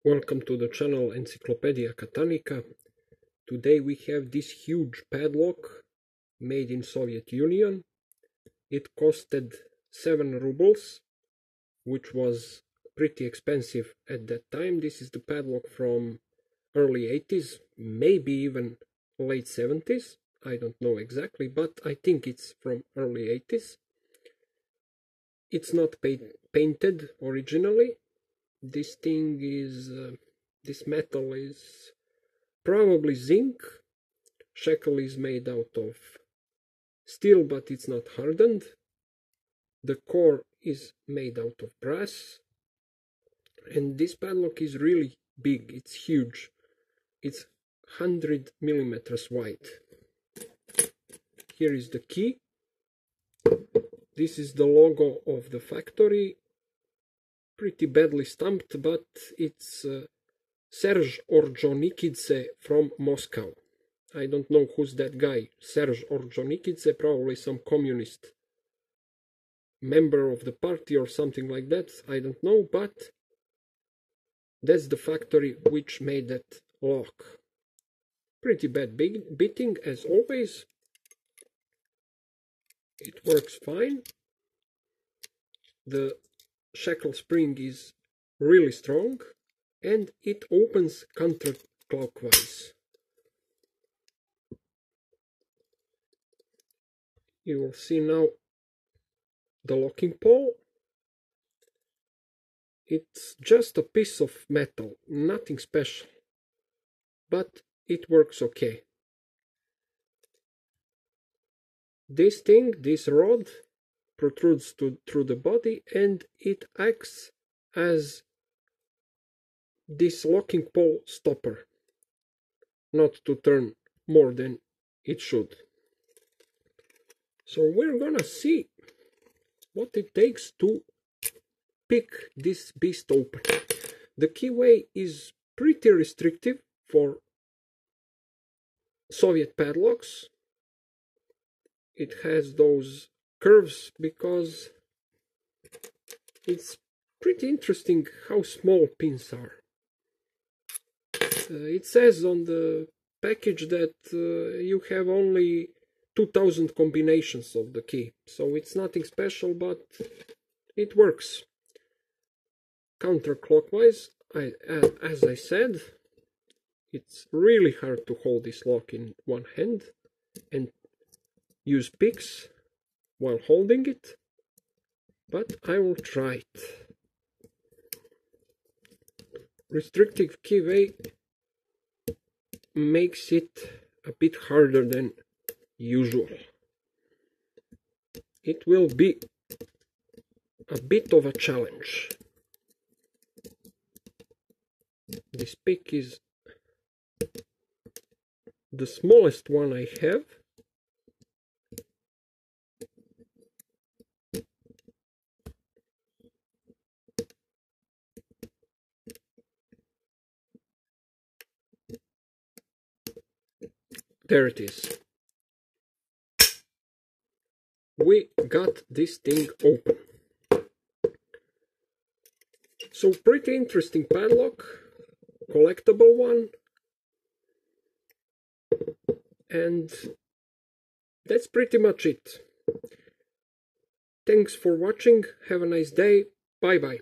Welcome to the channel Encyclopedia Katanika. Today we have this huge padlock made in Soviet Union. It costed 7 rubles, which was pretty expensive at that time. This is the padlock from early 80s, maybe even late 70s. I don't know exactly, but I think it's from early 80s. It's not painted originally. This thing is, this metal is probably zinc. Shekel is made out of steel, but it's not hardened. The core is made out of brass. And this padlock is really big, it's huge. It's 100 millimeters wide. Here is the key. This is the logo of the factory. Pretty badly stamped, but it's Serj Ordzonikydse from Moscow. I don't know who's that guy. Serj Ordzonikydse, probably some communist member of the party or something like that. I don't know, but that's the factory which made that lock. Pretty bad bitting as always. It works fine. The shekel spring is really strong and it opens counterclockwise. You will see now the locking pole. It's just a piece of metal, nothing special, but it works okay. This thing, this rod, protrudes through the body and it acts as this locking pole stopper, not to turn more than it should. So we're gonna see what it takes to pick this beast open. The keyway is pretty restrictive for Soviet padlocks. It has those curves because it's pretty interesting how small pins are. It says on the package that you have only 2000 combinations of the key, so it's nothing special, but it works. Counterclockwise, as I said, it's really hard to hold this lock in one hand and use picks while holding it, but I will try it. Restrictive keyway makes it a bit harder than usual. It will be a bit of a challenge. This pick is the smallest one I have. There it is. We got this thing open. So pretty interesting padlock, collectible one. And that's pretty much it. Thanks for watching. Have a nice day. Bye bye.